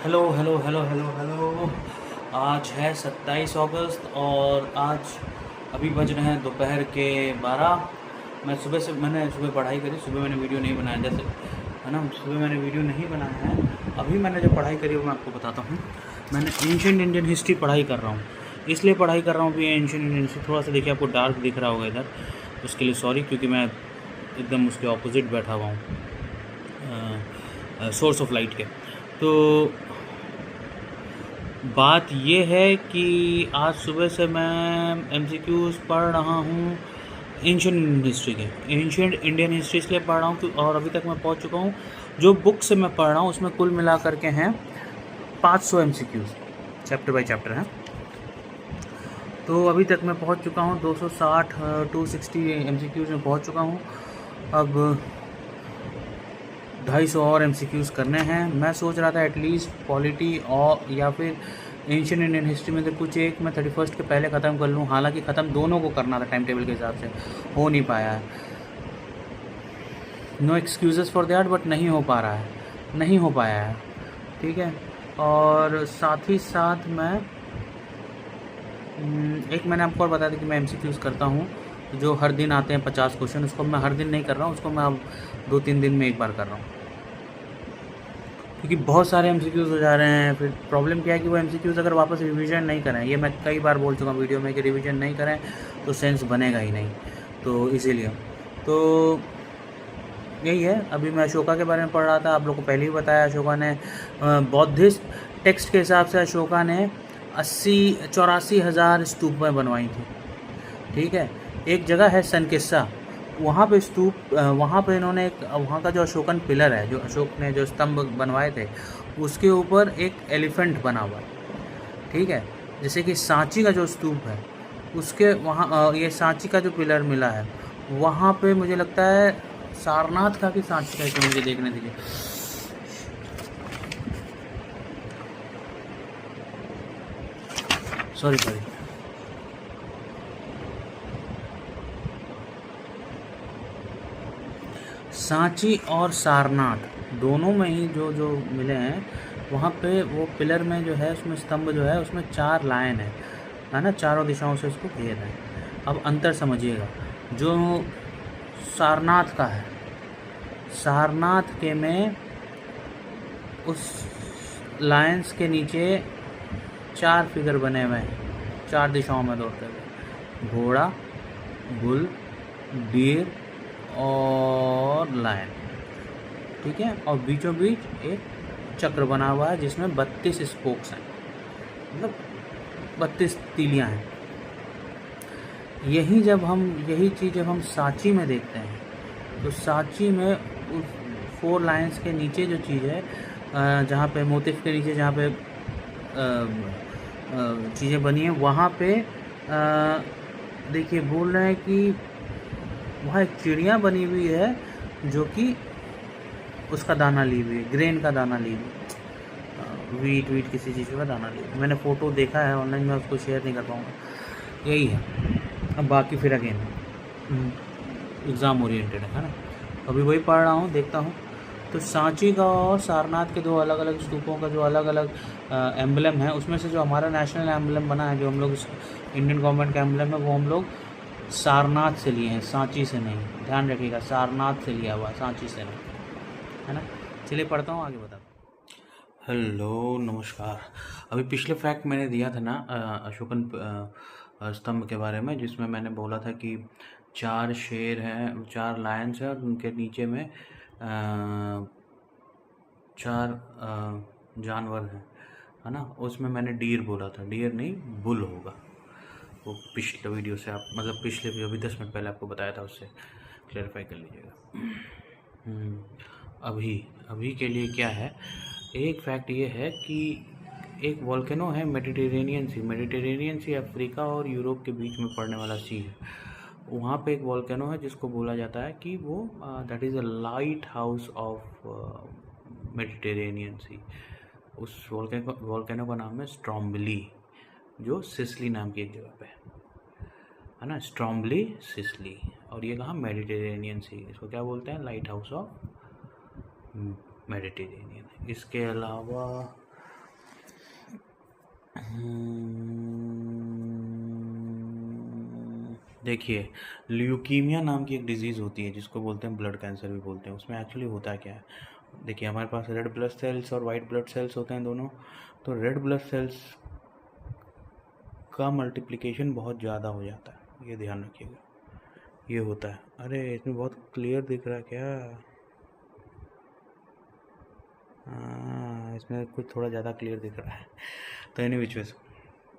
Hello hello hello hello hello. आज है 27 अगस्त और आज अभी बज रहे हैं दोपहर के 12। मैंने सुबह पढ़ाई करी। सुबह मैंने वीडियो नहीं बनाया, जैसे है ना, सुबह मैंने वीडियो नहीं बनाया है। अभी मैंने जो पढ़ाई करी वो मैं आपको बताता हूँ। मैंने एंशिएंट इंडियन हिस्ट्री पढ़ाई कर रहा हूँ, इसलिए पढ़ाई कर रहा हूँ कि एंशिएंट इंडियन हिस्ट्री थोड़ा सा देखिए आपको डार्क दिख रहा होगा इधर, उसके लिए सॉरी, क्योंकि मैं एकदम उसके ऑपोजिट बैठा हुआ हूँ सोर्स ऑफ लाइट के। तो बात ये है कि आज सुबह से मैं एमसीक्यूज़ पढ़ रहा हूँ एंशिएंट इंडियन हिस्ट्री के। एंशिएंट इंडियन हिस्ट्री इसलिए पढ़ रहा हूँ कि और अभी तक मैं पहुँच चुका हूँ, जो बुक से मैं पढ़ रहा हूँ उसमें कुल मिला करके हैं 500 एमसीक्यूज़, चैप्टर बाय चैप्टर हैं। तो अभी तक मैं पहुँच चुका हूँ 260 260 एमसीक्यूज़ में पहुँच चुका हूँ। अब 250 और एमसीक्यूज़ करने हैं। मैं सोच रहा था एटलीस्ट पॉलिटी और या फिर एंशिएंट इंडियन हिस्ट्री में से कुछ एक मैं 31 के पहले ख़त्म कर लूँ। हालांकि ख़त्म दोनों को करना था टाइम टेबल के हिसाब से, हो नहीं पाया है। No excuses for that, but नहीं हो पा रहा है, नहीं हो पाया है, ठीक है। और साथ ही साथ मैं एक मैंने आपको और बता दिया कि मैं एमसीक्यूज़ करता हूँ जो हर दिन आते हैं 50 क्वेश्चन। उसको मैं हर दिन नहीं कर रहा हूँ, उसको मैं अब 2-3 दिन में एक बार कर रहा हूँ, क्योंकि बहुत सारे एमसीक्यूज़ हो जा रहे हैं। फिर प्रॉब्लम क्या है कि वो एमसीक्यूज़ अगर वापस रिवीजन नहीं करें, ये मैं कई बार बोल चुका हूँ वीडियो में कि रिवीजन नहीं करें तो सेंस बनेगा ही नहीं। तो इसीलिए तो यही है। अभी मैं अशोका के बारे में पढ़ रहा था, आप लोग को पहले ही बताया। अशोका ने बौद्धिस्ट टेक्स्ट के हिसाब से अशोका ने 84,000 स्तूपें बनवाई थी, ठीक है। एक जगह है सनकिस्सा, वहाँ पे स्तूप, वहाँ पे इन्होंने एक, वहाँ का जो अशोकन पिलर है, जो अशोक ने जो स्तंभ बनवाए थे, उसके ऊपर एक एलिफेंट बना हुआ है, ठीक है। जैसे कि सांची का जो स्तूप है उसके वहाँ ये सांची का जो पिलर मिला है, वहाँ पे मुझे लगता है सारनाथ का कि सांची का, तो मुझे देखने दीजिए। सॉरी सांची और सारनाथ दोनों में ही जो जो मिले हैं, वहाँ पे वो पिलर में जो है, उसमें स्तंभ जो है उसमें 4 लाइन है ना, चारों दिशाओं से उसको घेर है। अब अंतर समझिएगा, जो सारनाथ का है, सारनाथ के में उस लाइन्स के नीचे 4 फिगर बने हुए हैं, 4 दिशाओं में दौड़ते हुए, घोड़ा, बुल, डियर और लायन, ठीक है। और बीचों बीच एक चक्र बना हुआ है जिसमें 32 स्पोक्स हैं, मतलब 32 तीलियां हैं। यही चीज़ जब हम सांची में देखते हैं, तो सांची में उस 4 लाइन्स के नीचे जो चीज़ है, जहाँ पे मोटिफ के नीचे जहाँ पे चीज़ें बनी हैं, वहाँ पे देखिए बोल रहे हैं कि वहाँ एक चिड़िया बनी हुई है जो कि उसका दाना ली हुई है, ग्रेन का दाना ली हुई, वीट किसी चीज़ का दाना ली हुई। मैंने फ़ोटो देखा है ऑनलाइन, मैं उसको शेयर नहीं कर पाऊँगा। यही है। अब बाकी फिर अगेन एग्ज़ाम ओरिएंटेड है ना, अभी वही पढ़ रहा हूँ, देखता हूँ। तो सांची का और सारनाथ के 2 अलग अलग स्तूपों का जो अलग अलग एम्बलम है, उसमें से जो हमारा नेशनल एम्बलम बना है, जो हम लोग इंडियन गवर्नमेंट का एम्बलम है, वो हम लोग सारनाथ से लिए हैं, सांची से नहीं। ध्यान रखिएगा, सारनाथ से लिया हुआ, सांची से नहीं, है ना। चलिए पढ़ता हूँ, आगे बताता हूँ। हेलो नमस्कार। अभी पिछले फैक्ट मैंने दिया था ना अशोकन स्तंभ के बारे में, जिसमें मैंने बोला था कि 4 शेर हैं, 4 लायंस हैं और उनके नीचे में 4 जानवर हैं, है ना। उसमें मैंने डियर बोला था, डियर नहीं बुल होगा। वो पिछले वीडियो से आप, मतलब पिछले वीडियो अभी 10 मिनट पहले आपको बताया था, उससे क्लैरिफाई कर लीजिएगा। अभी के लिए क्या है, एक फैक्ट ये है कि एक वॉल्केनो है मेडिटेरेनियन सी अफ्रीका और यूरोप के बीच में पड़ने वाला सी है। वहाँ पे एक वॉल्केनो है जिसको बोला जाता है कि वो that is a lighthouse of Mediterranean sea. उस वॉल्केनो का नाम है स्ट्रोम्बली, जो सिसिली नाम की एक जगह पे है ना, स्ट्रोम्बली सिसिली। और ये कहाँ, मेडिटेरेनियन सी, इसको क्या बोलते हैं, लाइट हाउस ऑफ मेडिटेरेनियन। इसके अलावा देखिए, ल्यूकीमिया नाम की एक डिजीज़ होती है जिसको बोलते हैं ब्लड कैंसर भी बोलते हैं। उसमें एक्चुअली होता क्या है, देखिए हमारे पास रेड ब्लड सेल्स और वाइट ब्लड सेल्स होते हैं दोनों। तो रेड ब्लड सेल्स का मल्टीप्लिकेशन बहुत ज़्यादा हो जाता है, ये ध्यान रखिएगा, ये होता है। अरे इसमें बहुत क्लियर दिख रहा है क्या? हाँ, इसमें कुछ थोड़ा ज़्यादा क्लियर दिख रहा है। तो एनी विच वेज,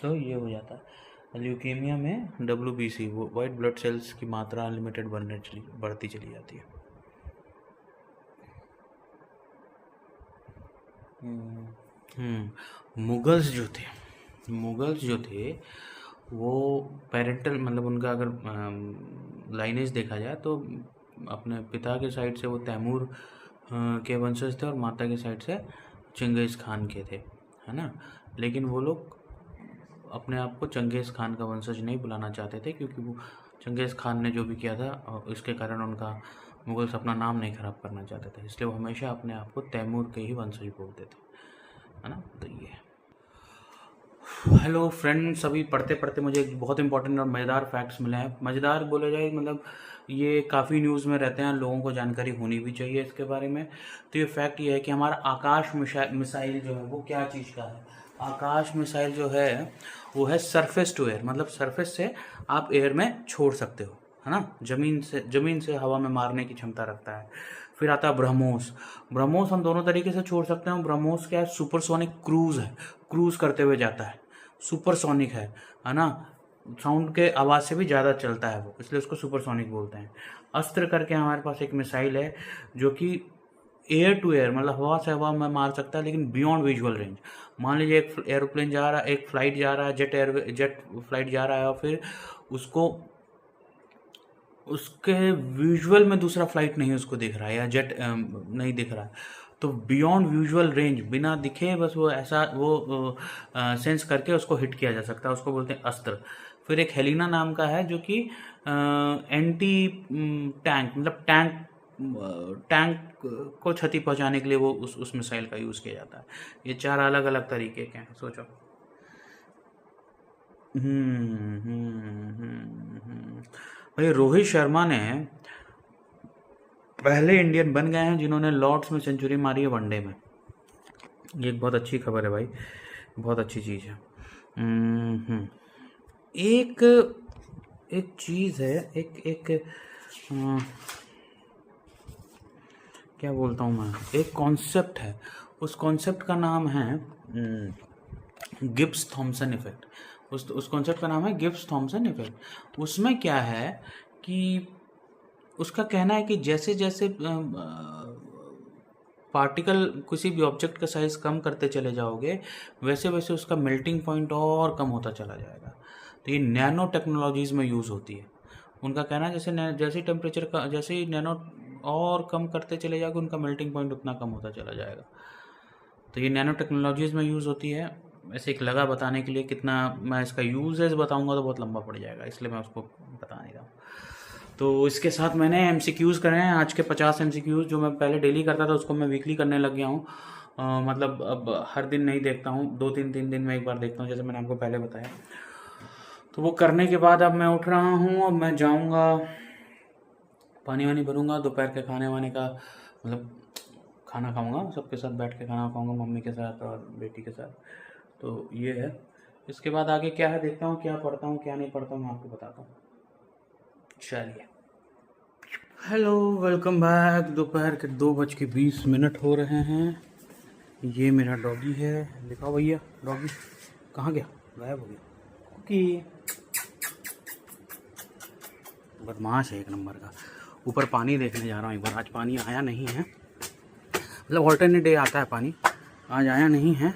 तो ये हो जाता है ल्यूकीमिया में। WBC, वो वाइट ब्लड सेल्स की मात्रा अनलिमिटेड बढ़ती चली जाती है। मुगल्स जो थे वो पेरेंटल, मतलब उनका अगर लाइनेज देखा जाए तो अपने पिता के साइड से वो तैमूर के वंशज थे और माता के साइड से चंगेज़ खान के थे, है ना। लेकिन वो लोग अपने आप को चंगेज़ खान का वंशज नहीं बुलाना चाहते थे, क्योंकि वो चंगेज़ खान ने जो भी किया था इसके कारण उनका मुगल्स अपना नाम नहीं ख़राब करना चाहते थे, इसलिए वो हमेशा अपने आप को तैमूर के ही वंशज बोलते थे, है ना। तो ये हेलो फ्रेंड्स, अभी पढ़ते पढ़ते मुझे एक बहुत इंपॉर्टेंट और मज़ेदार फैक्ट्स मिले हैं। मज़ेदार बोला जाए मतलब ये काफ़ी न्यूज़ में रहते हैं, लोगों को जानकारी होनी भी चाहिए इसके बारे में। तो ये फैक्ट ये है कि हमारा आकाश मिसाइल जो है वो क्या चीज़ का है। आकाश मिसाइल जो है वो है सरफेस टू एयर, मतलब सरफेस से आप एयर में छोड़ सकते हो, है ना। ज़मीन से हवा में मारने की क्षमता रखता है। फिर आता है ब्रह्मोस। ब्रह्मोस हम दोनों तरीके से छोड़ सकते हैं। ब्रह्मोस क्या है, सुपरसोनिक क्रूज़ है, क्रूज़ करते हुए जाता है, सुपरसोनिक है ना। साउंड के आवाज़ से भी ज़्यादा चलता है वो, इसलिए उसको सुपरसोनिक बोलते हैं। अस्त्र करके हमारे पास एक मिसाइल है जो कि एयर टू एयर, मतलब हवा से हवा में मार सकता है, लेकिन बियॉन्ड विजुअल रेंज। मान लीजिए एक एरोप्लेन जा रहा है, एक फ्लाइट जा रहा है, जेट फ्लाइट जा रहा है, और फिर उसको उसके विजुअल में दूसरा फ्लाइट नहीं उसको दिख रहा है, या जेट नहीं दिख रहा है, तो बियॉन्ड विजुअल रेंज, बिना दिखे बस वो ऐसा वो सेंस करके उसको हिट किया जा सकता है, उसको बोलते हैं अस्त्र। फिर एक हेलिना नाम का है जो कि एंटी टैंक, मतलब टैंक को क्षति पहुंचाने के लिए वो उस मिसाइल का यूज़ किया जाता है। ये 4 अलग अलग तरीके के हैं, सोचो। भाई रोहित शर्मा ने पहले इंडियन बन गए हैं जिन्होंने लॉर्ड्स में सेंचुरी मारी है वनडे में। ये एक बहुत अच्छी खबर है भाई, बहुत अच्छी चीज़ है। एक एक चीज़ है, एक क्या बोलता हूँ मैं, एक कॉन्सेप्ट है, उस कॉन्सेप्ट का नाम है गिब्स थॉम्सन इफेक्ट। उस कॉन्सेप्ट का नाम है गिब्स थॉम्सन इफेक्ट। उसमें क्या है कि उसका कहना है कि जैसे जैसे पार्टिकल किसी भी ऑब्जेक्ट का साइज़ कम करते चले जाओगे, वैसे वैसे उसका मेल्टिंग पॉइंट और कम होता चला जाएगा। तो ये नैनो टेक्नोलॉजीज़ में यूज़ होती है। उनका कहना है जैसे टेम्परेचर का, जैसे ही नैनो और कम करते चले जाओगे, उनका मेल्टिंग पॉइंट उतना कम होता चला जाएगा। तो ये नैनो टेक्नोलॉजीज़ में यूज़ होती है। वैसे एक लगा बताने के लिए, कितना मैं इसका यूजेस बताऊंगा तो बहुत लंबा पड़ जाएगा, इसलिए मैं उसको बता नहीं रहा हूँ। तो इसके साथ मैंने MCQs करे हैं, आज के 50 MCQs जो मैं पहले डेली करता था उसको मैं वीकली करने लग गया हूँ। मतलब अब हर दिन नहीं देखता हूँ, 2-3 दिन में एक बार देखता हूँ, जैसे मैंने आपको पहले बताया। तो वो करने के बाद अब मैं उठ रहा हूँ, अब मैं जाऊँगा, पानी वानी भरूँगा, दोपहर के खाने वाने का मतलब खाना खाऊँगा, सबके साथ बैठ के खाना खाऊँगा, मम्मी के साथ और बेटी के साथ। तो ये है। इसके बाद आगे क्या है देखता हूँ, क्या पढ़ता हूँ क्या नहीं पढ़ता हूँ, मैं आपको बताता हूँ। चलिए, हेलो, वेलकम बैक। दोपहर के 2:20 हो रहे हैं। ये मेरा डॉगी है, दिखाओ भैया, डॉगी कहाँ गया, गायब हो गया कि बदमाश है एक नंबर का। ऊपर पानी देखने जा रहा हूँ एक बार, आज पानी आया नहीं है, मतलब ऑल्टरनेट डे आता है पानी, आज आया नहीं है,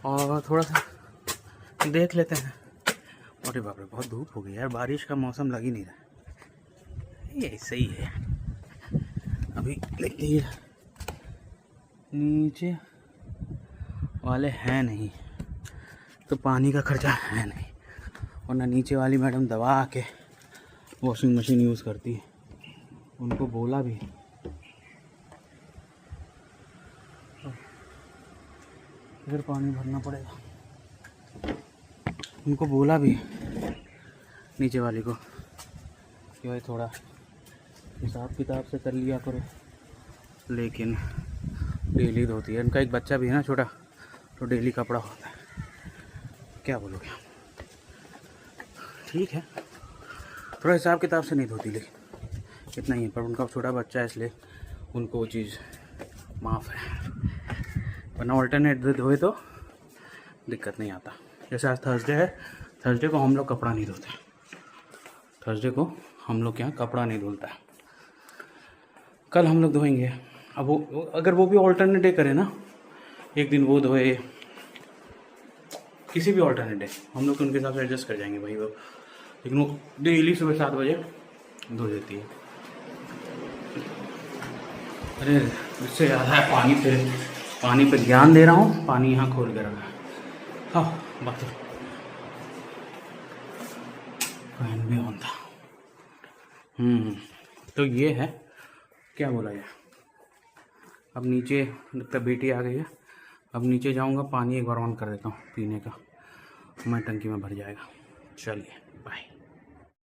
और थोड़ा सा देख लेते हैं। अरे बाप रे, बहुत धूप हो गई यार, बारिश का मौसम लग ही नहीं रहा, ये ऐसे ही है अभी। देखिए नीचे वाले हैं नहीं तो पानी का खर्चा है नहीं, और ना नीचे वाली मैडम दबा के वॉशिंग मशीन यूज़ करती है, उनको बोला भी फिर पानी भरना पड़ेगा। उनको बोला भी नीचे वाली को कि भाई थोड़ा हिसाब किताब से कर लिया करो, लेकिन डेली धोती है। उनका एक बच्चा भी है ना छोटा, तो डेली कपड़ा होता है, क्या बोलोगे। ठीक है, थोड़ा हिसाब किताब से नहीं धोती, लेकिन इतना ही है। पर उनका छोटा बच्चा है इसलिए उनको वो चीज़ माफ़ है, वरना ऑल्टरनेट धोए तो दिक्कत नहीं आता। जैसे आज थर्सडे है, थर्सडे को हम लोग कपड़ा नहीं धोते, थर्सडे को हम लोग के यहाँ कपड़ा नहीं धुलता है। कल हम लोग धोएंगे। अब वो अगर वो भी ऑल्टरनेट डे करे ना, एक दिन वो धोए, किसी भी ऑल्टरनेट डे हम लोग उनके हिसाब से एडजस्ट कर जाएंगे भाई वो, लेकिन वो डेली सुबह 7 बजे धो देती है। अरे इससे याद है, पानी पे ध्यान दे रहा हूँ, पानी यहाँ खोल के रखा है। हाँ बात फैन भी ऑन था। तो ये है, क्या बोला जाए। अब नीचे लगता बेटी आ गई है, अब नीचे जाऊंगा, पानी एक बार ऑन कर देता हूँ पीने का, मैं टंकी में भर जाएगा। चलिए बाय।